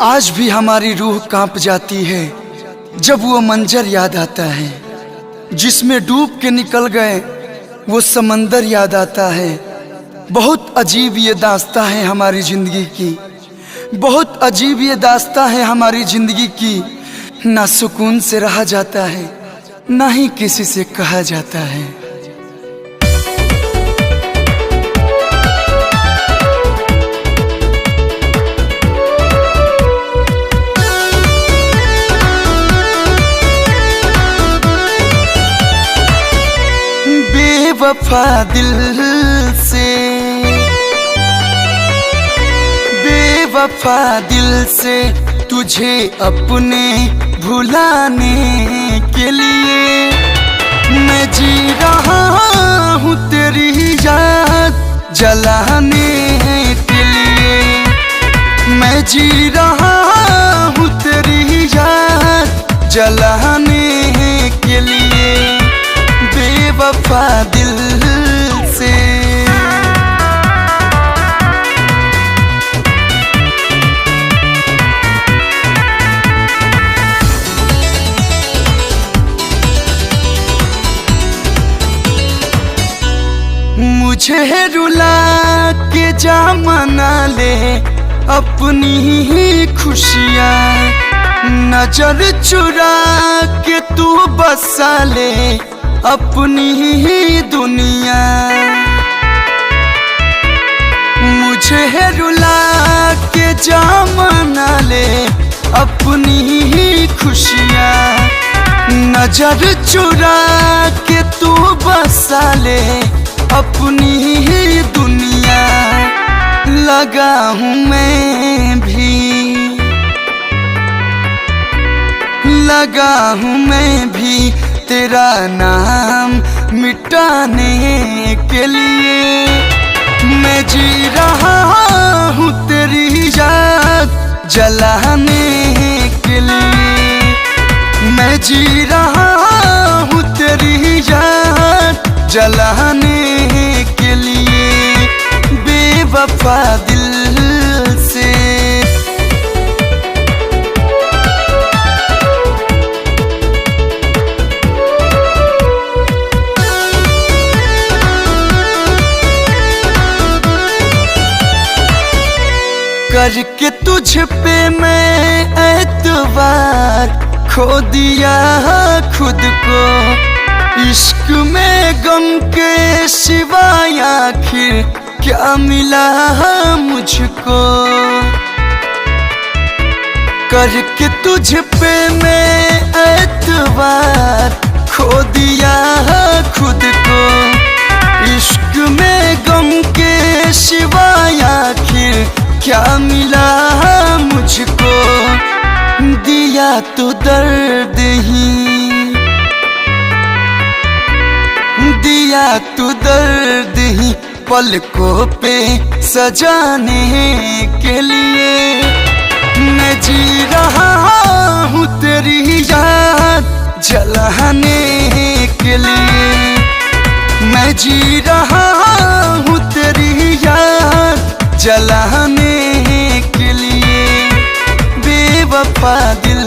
आज भी हमारी रूह कांप जाती है जब वो मंजर याद आता है जिसमें डूब के निकल गए, वो समंदर याद आता है। बहुत अजीब ये दास्तां है हमारी ज़िंदगी की, बहुत अजीब ये दास्तां है हमारी ज़िंदगी की। ना सुकून से रहा जाता है, ना ही किसी से कहा जाता है। बेवफा दिल से, बेवफा दिल से तुझे अपने भुलाने के लिए मैं जी रहा हूँ तेरी याद जलाने के लिए। मैं जी रहा हूँ तेरी याद जलाने के लिए, बेवफा दिल से। मुझे रुला के जा मना ले अपनी ही खुशियाँ, नजर चुरा के तू बसा ले अपनी ही दुनिया। मुझे रुला के जा मना ले अपनी ही खुशियाँ, नजर चुरा के तू बसा ले अपनी ही दुनिया। लगा हूँ मैं भी, लगा हूँ मैं भी तेरा नाम मिटाने के लिए। मैं जी रहा हूँ तेरी याद जलाने के लिए। मैं जी रहा हूँ तेरी याद जलाने के लिए, बेवफा दिल से। करके तुझ पे मैं एतबार खो दिया खुद को, इश्क में गम के सिवाय आखिर क्या मिला मुझको। करके तुझ पे मैं एतबार खो दिया खुद को, इश्क में गम के सिवाय आखिर क्या मिला मुझको। दिया तो दर्द ही, दिया तो दर्द ही पलकों पे सजाने के लिए। मैं जी रहा हूँ तेरी याद जलाने के लिए। मैं जी रहा हूँ तेरी याद जलाने के लिए, बेवफा दिल